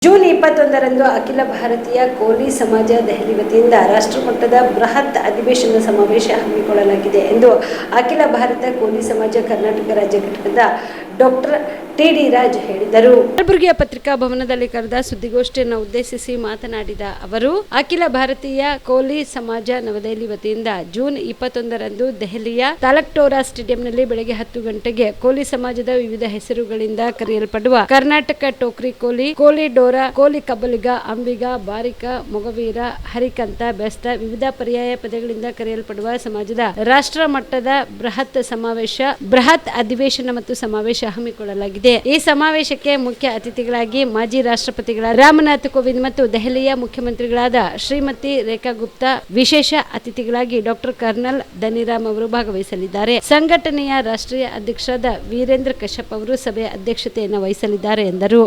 June 21ರಂದು ಅಖಿಲ ಭಾರತೀಯ ಕೋಲಿ ಸಮಾಜ ದೆಹಲಿ ವತಿಯಿಂದ ರಾಷ್ಟ್ರಮಟ್ಟದ ಬೃಹತ್ ಅಧಿವೇಶನ ಸಮಾವೇಶ ಹಮ್ಮಿಕೊಳ್ಳಲಾಗಿದೆ ಎಂದು ಅಖಿಲ ಭಾರತ ಕೋಲಿ ಸಮಾಜ ಕರ್ನಾಟಕ ರಾಜ್ಯ ಘಟಕದ ಡಾಕ್ಟರ್ ಟಿ.ಡಿ. ರಾಜ್ ಹೇಳಿದರು. ಕಲಬುರಗಿಯ ಪತ್ರಿಕಾ ಭವನದಲ್ಲಿ ಕರೆದ ಸುದ್ದಿಗೋಷ್ಠಿಯನ್ನು ಉದ್ದೇಶಿಸಿ ಮಾತನಾಡಿದ ಅವರು, ಅಖಿಲ ಭಾರತೀಯ ಕೋಲಿ ಸಮಾಜ ನವದೆಹಲಿ ವತಿಯಿಂದ ಜೂನ್ 21ರಂದು ದೆಹಲಿಯ ತಾಲಕ್ಟೋರಾ ಸ್ಟೇಡಿಯಂನಲ್ಲಿ ಬೆಳಗ್ಗೆ 10 ಗಂಟೆಗೆ ಕೋಲಿ ಸಮಾಜದ ವಿವಿಧ ಹೆಸರುಗಳಿಂದ ಕರೆಯಲ್ಪಡುವ ಕರ್ನಾಟಕ ಟೋಕ್ರಿ ಕೋಲಿ, ಕೋಲಿ ಡೋರಾ, ಕೋಲಿ ಕಬ್ಬಲಿಗ, ಅಂಬಿಗ, ಬಾರಿಕ, ಮೊಗವೀರ, ಹರಿಕಂತ, ಬೆಸ್ತ ವಿವಿಧ ಪರ್ಯಾಯ ಪದಗಳಿಂದ ಕರೆಯಲ್ಪಡುವ ಸಮಾಜದ ರಾಷ್ಟ್ರ ಮಟ್ಟದ ಬೃಹತ್ ಅಧಿವೇಶನ ಮತ್ತು ಸಮಾವೇಶ ಹಮ್ಮಿಕೊಳ್ಳಲಾಗಿದೆ. ಈ ಸಮಾವೇಶಕ್ಕೆ ಮುಖ್ಯ ಅತಿಥಿಗಳಾಗಿ ಮಾಜಿ ರಾಷ್ಟ್ರಪತಿಗಳಾದ ರಾಮನಾಥ್ ಕೋವಿಂದ್ ಮತ್ತು ದೆಹಲಿಯ ಮುಖ್ಯಮಂತ್ರಿಗಳಾದ ಶ್ರೀಮತಿ ರೇಖಾ ಗುಪ್ತಾ, ವಿಶೇಷ ಅತಿಥಿಗಳಾಗಿ ಡಾಕ್ಟರ್ ಕರ್ನಲ್ ಧನಿರಾಮ್ ಅವರು ಭಾಗವಹಿಸಲಿದ್ದಾರೆ. ಸಂಘಟನೆಯ ರಾಷ್ಟ್ರೀಯ ಅಧ್ಯಕ್ಷರಾದ ವೀರೇಂದ್ರ ಕಶ್ಯಪ್ ಅವರು ಸಭೆಯ ಅಧ್ಯಕ್ಷತೆಯನ್ನು ವಹಿಸಲಿದ್ದಾರೆ ಎಂದರು.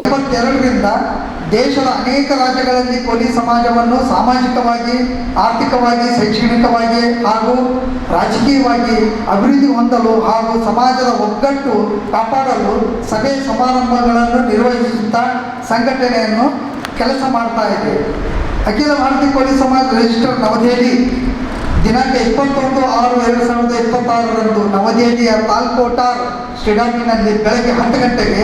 ದೇಶದ ಅನೇಕ ರಾಜ್ಯಗಳಲ್ಲಿ ಕೋಲಿ ಸಮಾಜವನ್ನು ಸಾಮಾಜಿಕವಾಗಿ, ಆರ್ಥಿಕವಾಗಿ, ಶೈಕ್ಷಣಿಕವಾಗಿ ಹಾಗೂ ರಾಜಕೀಯವಾಗಿ ಅಭಿವೃದ್ಧಿ ಹೊಂದಲು ಹಾಗೂ ಸಮಾಜದ ಒಗ್ಗಟ್ಟು ಕಾಪಾಡಲು ಸಭೆ ಸಮಾರಂಭಗಳನ್ನು ನಿರ್ವಹಿಸುತ್ತಾ ಸಂಘಟನೆಯನ್ನು ಕೆಲಸ ಮಾಡ್ತಾ ಇದೆ. ಅಖಿಲ ಭಾರತೀಯ ಕೋಲಿ ಸಮಾಜ ರಿಜಿಸ್ಟರ್ ನವದೆಹಲಿ ದಿನಾಂಕ 21/6/2026ರಂದು ನವದೆಹಲಿಯ ತಾಲ್ಕೋಟಾರ್ ಸ್ಟೇಡಿಯಂನಲ್ಲಿ ಬೆಳಗ್ಗೆ 10 ಗಂಟೆಗೆ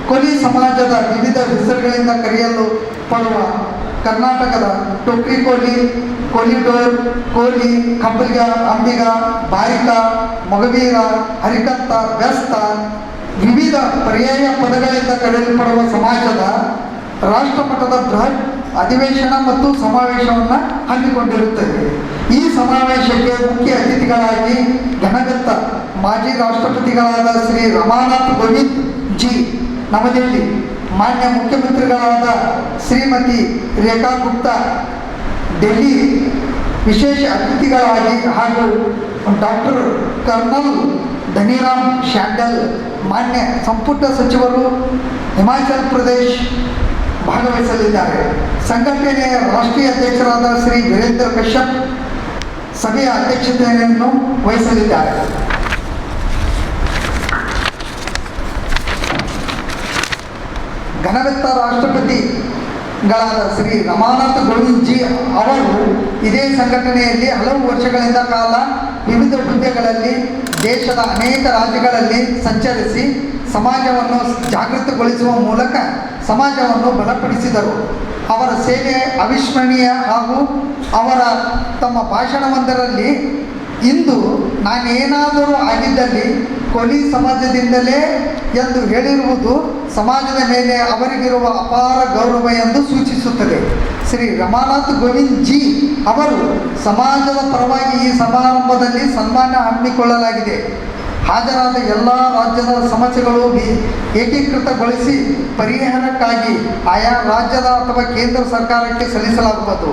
ಕೋಲಿ ಸಮಾಜದ ವಿವಿಧ ಹೆಸರುಗಳಿಂದ ಕರೆಯಲು ಪಡುವ ಕರ್ನಾಟಕದ ಟೋಕ್ರಿ ಕೋಲಿ, ಕೋಲಿಡೋರ್, ಕೋಲಿ, ಕಬ್ಬಲಿಗ, ಅಂಬಿಗ, ಬಾರಿಕ, ಮೊಗವೀರ, ಹರಿಕಂತ, ಬೆಸ್ತ ವಿವಿಧ ಪರ್ಯಾಯ ಪದಗಳಿಂದ ಕರೆಯಲ್ಪಡುವ ಸಮಾಜದ ರಾಷ್ಟ್ರಮಟ್ಟದ ಬೃಹತ್ ಅಧಿವೇಶನ ಮತ್ತು ಸಮಾವೇಶವನ್ನು ಹಮ್ಮಿಕೊಂಡಿರುತ್ತದೆ. ಈ ಸಮಾವೇಶಕ್ಕೆ ಮುಖ್ಯ ಅತಿಥಿಗಳಾಗಿ ಘನಗತ್ತ ಮಾಜಿ ರಾಷ್ಟ್ರಪತಿಗಳಾದ ಶ್ರೀ ರಾಮನಾಥ್ ಕೋವಿಂದ್ ಜಿ ನವದೆಹಲಿ, ಮಾನ್ಯ ಮುಖ್ಯಮಂತ್ರಿಗಳಾದ ಶ್ರೀಮತಿ ರೇಖಾ ಗುಪ್ತಾ ಡೆಲ್ಲಿ ವಿಶೇಷ ಅತಿಥಿಗಳಾಗಿ ಹಾಗೂ ಡಾಕ್ಟರ್ ಕರ್ನಲ್ ಧನಿರಾಮ್ ಶಾಂಡಲ್ ಮಾನ್ಯ ಸಂಪುಟ ಸಚಿವರು ಹಿಮಾಚಲ ಪ್ರದೇಶ ಭಾಗವಹಿಸಲಿದ್ದಾರೆ. ಸಂಘಟನೆಯ ರಾಷ್ಟ್ರೀಯ ಅಧ್ಯಕ್ಷರಾದ ಶ್ರೀ ವೀರೇಂದ್ರ ಕಶ್ಯಪ್ ಸಭೆಯ ಅಧ್ಯಕ್ಷತೆಯನ್ನು ವಹಿಸಲಿದ್ದಾರೆ. ಘನವೆತ್ತ ರಾಷ್ಟ್ರಪತಿಗಳಾದ ಶ್ರೀ ರಾಮನಾಥ್ ಕೋವಿಂದ್ ಜಿ ಅವರು ಇದೇ ಸಂಘಟನೆಯಲ್ಲಿ ಹಲವು ವರ್ಷಗಳಿಂದ ಕಾಲ ವಿವಿಧ ಹುದ್ದೆಗಳಲ್ಲಿ ದೇಶದ ಅನೇಕ ರಾಜ್ಯಗಳಲ್ಲಿ ಸಂಚರಿಸಿ ಸಮಾಜವನ್ನು ಜಾಗೃತಗೊಳಿಸುವ ಮೂಲಕ ಸಮಾಜವನ್ನು ಬಲಪಡಿಸಿದರು. ಅವರ ಸೇವೆ ಅವಿಸ್ಮರಣೀಯ ಹಾಗೂ ಅವರ ತಮ್ಮ ಭಾಷಣವೊಂದರಲ್ಲಿ ಇಂದು ನಾನೇನಾದರೂ ಆಗಿದ್ದಲ್ಲಿ ಕೋಲಿ ಸಮಾಜದಿಂದಲೇ ಎಂದು ಹೇಳಿರುವುದು ಸಮಾಜದ ಮೇಲೆ ಅವರಿಗಿರುವ ಅಪಾರ ಗೌರವ ಎಂದು ಸೂಚಿಸುತ್ತದೆ. ಶ್ರೀ ರಾಮನಾಥ್ ಕೋವಿಂದ್ ಜಿ ಅವರು ಸಮಾಜದ ಪರವಾಗಿ ಈ ಸಮಾರಂಭದಲ್ಲಿ ಸನ್ಮಾನ ಹಮ್ಮಿಕೊಳ್ಳಲಾಗಿದೆ. ಹಾಜರಾದ ಎಲ್ಲ ರಾಜ್ಯದ ಸಮಸ್ಯೆಗಳು ಏಕೀಕೃತಗೊಳಿಸಿ ಪರಿಹಾರಕ್ಕಾಗಿ ಆಯಾ ರಾಜ್ಯದ ಅಥವಾ ಕೇಂದ್ರ ಸರ್ಕಾರಕ್ಕೆ ಸಲ್ಲಿಸಲಾಗುವುದು.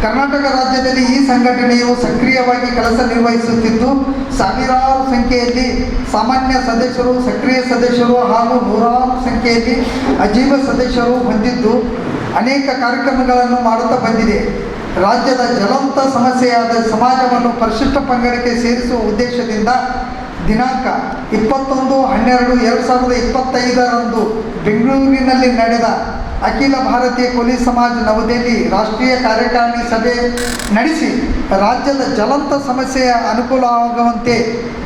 ಕರ್ನಾಟಕ ರಾಜ್ಯದಲ್ಲಿ ಈ ಸಂಘಟನೆಯು ಸಕ್ರಿಯವಾಗಿ ಕೆಲಸ ನಿರ್ವಹಿಸುತ್ತಿದ್ದು, ಸಾವಿರಾರು ಸಂಖ್ಯೆಯಲ್ಲಿ ಸಾಮಾನ್ಯ ಸದಸ್ಯರು, ಸಕ್ರಿಯ ಸದಸ್ಯರು ಹಾಗೂ ನೂರಾರು ಸಂಖ್ಯೆಯಲ್ಲಿ ಅಜೀವ ಸದಸ್ಯರು ಹೊಂದಿದ್ದು ಅನೇಕ ಕಾರ್ಯಕ್ರಮಗಳನ್ನು ಮಾಡುತ್ತಾ ಬಂದಿದೆ. ರಾಜ್ಯದ ಜ್ವಲಂತ ಸಮಸ್ಯೆಯಾದ ಸಮಾಜವನ್ನು ಪರಿಶಿಷ್ಟ ಪಂಗಡಕ್ಕೆ ಸೇರಿಸುವ ಉದ್ದೇಶದಿಂದ ದಿನಾಂಕ 21/12/2025ರಂದು ಬೆಂಗಳೂರಿನಲ್ಲಿ ನಡೆದ ಅಖಿಲ ಭಾರತೀಯ ಕೋಲಿ ಸಮಾಜ ನವದೆಹಲಿ ರಾಷ್ಟ್ರೀಯ ಕಾರ್ಯಕಾರಿಣಿ ಸಭೆ ನಡೆಸಿ ರಾಜ್ಯದ ಜ್ವಲಂತ ಸಮಸ್ಯೆಯ ಅನುಕೂಲವಾಗುವಂತೆ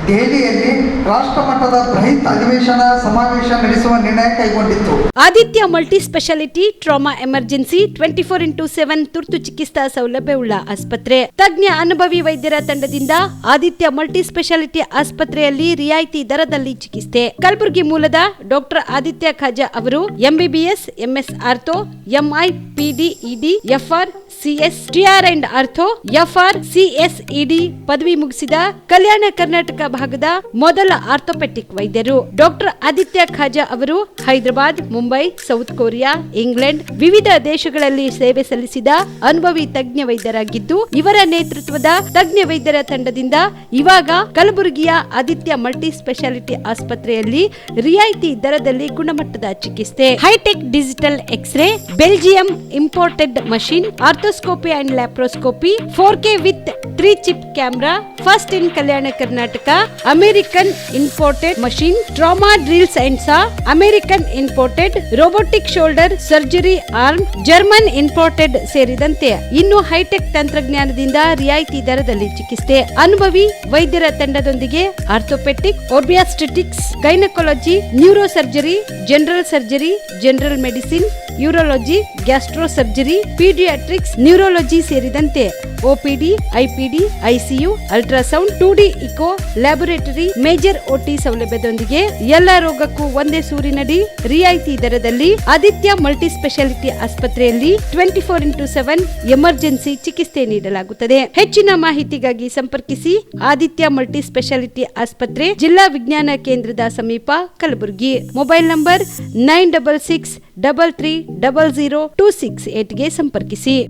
ದೆಹಲಿಯಲ್ಲಿ ರಾಷ್ಟ್ರಮಟ್ಟದ ಬೃಹತ್ ಅಧಿವೇಶನ ಸಮಾವೇಶ ನಡೆಸುವ ನಿರ್ಣಯ ಕೈಗೊಂಡಿತ್ತು. Aditya multi speciality trauma emergency 24x7 ತುರ್ತು ಚಿಕಿತ್ಸಾ ಸೌಲಭ್ಯವುಳ್ಳ ಆಸ್ಪತ್ರೆ. ತಜ್ಞ ಅನುಭವಿ ವೈದ್ಯರ ತಂಡದಿಂದ ಆದಿತ್ಯ ಮಲ್ಟಿ ಸ್ಪೆಷಾಲಿಟಿ ಆಸ್ಪತ್ರೆಯಲ್ಲಿ ರಿಯಾಯಿತಿ ದರದಲ್ಲಿ ಚಿಕಿತ್ಸೆ. ಕಲಬುರಗಿ ಮೂಲದ ಡಾಕ್ಟರ್ ಆದಿತ್ಯ ಖಾಜಾ ಅವರು MBBS, MS ortho, MI, PD, ED, FR, CS, TR and ortho, FR, CSED ಪದವಿ ಮುಗಿಸಿದ ಕಲ್ಯಾಣ ಕರ್ನಾಟಕ ಭಾಗದ ಮೊದಲ ಆರ್ಥೋಪೆಟಿಕ್ ವೈದ್ಯರು. ಡಾಕ್ಟರ್ ಆದಿತ್ಯ ಖಾಜಾ ಅವರು Hyderabad, Mumbai, south Korea, England ವಿವಿಧ ದೇಶಗಳಲ್ಲಿ ಸೇವೆ ಸಲ್ಲಿಸಿದ ಅನುಭವಿ ತಜ್ಞ ವೈದ್ಯರಾಗಿದ್ದು, ಇವರ ನೇತೃತ್ವದ ತಜ್ಞ ವೈದ್ಯರ ತಂಡದಿಂದ ಇವಾಗ ಕಲಬುರಗಿಯ ಆದಿತ್ಯ ಮಲ್ಟಿ ಸ್ಪೆಷಾಲಿಟಿ ಆಸ್ಪತ್ರೆಯಲ್ಲಿ ರಿಯಾಯಿತಿ ದರದಲ್ಲಿ ಗುಣಮಟ್ಟದ ಚಿಕಿತ್ಸೆ, hi-tech digital x-ray, Belgium imported machine, ortho arthroscopy and laparoscopy 4K with 3 chip camera, first in Kalyana Karnataka, American imported machine, trauma drills and saw, American imported robotic shoulder surgery arm, German imported ಸೇರಿದಂತೆ ಇನ್ನು high tech ತಂತ್ರಜ್ಞಾನದಿಂದ ರಿಯಾಯಿತಿ ದರದಲ್ಲಿ ಚಿಕಿತ್ಸೆ. ಅನುಭವಿ ವೈದ್ಯರ ತಂಡದೊಂದಿಗೆ orthopaedic, obstetrics, gynaecology, neuro surgery, general surgery, general medicine, urology, gastro surgery, paediatrics, neurology ಸೇರಿದಂತೆ OPD, IPD, ICU, ultrasound, 2D echo, laboratory, major OT ಸೌಲಭ್ಯದೊಂದಿಗೆ ಎಲ್ಲ ರೋಗಕ್ಕೂ ಒಂದೇ ಸೂರಿನಡಿ ರಿಯಾಯಿತಿ ದರದಲ್ಲಿ ಆದಿತ್ಯ ಮಲ್ಟಿ ಸ್ಪೆಷಾಲಿಟಿ ಆಸ್ಪತ್ರೆಯಲ್ಲಿ 24x7 ಎಮರ್ಜೆನ್ಸಿ ಚಿಕಿತ್ಸೆ ನೀಡಲಾಗುತ್ತದೆ. ಹೆಚ್ಚಿನ ಮಾಹಿತಿಗಾಗಿ ಸಂಪರ್ಕಿಸಿ ಆದಿತ್ಯ ಮಲ್ಟಿ ಸ್ಪೆಷಾಲಿಟಿ ಆಸ್ಪತ್ರೆ, ಜಿಲ್ಲಾ ವಿಜ್ಞಾನ ಕೇಂದ್ರದ ಸಮೀಪ, ಕಲಬುರಗಿ. ಮೊಬೈಲ್ ನಂಬರ್ 9663300268ಗೆ ಸಂಪರ್ಕಿಸಿ.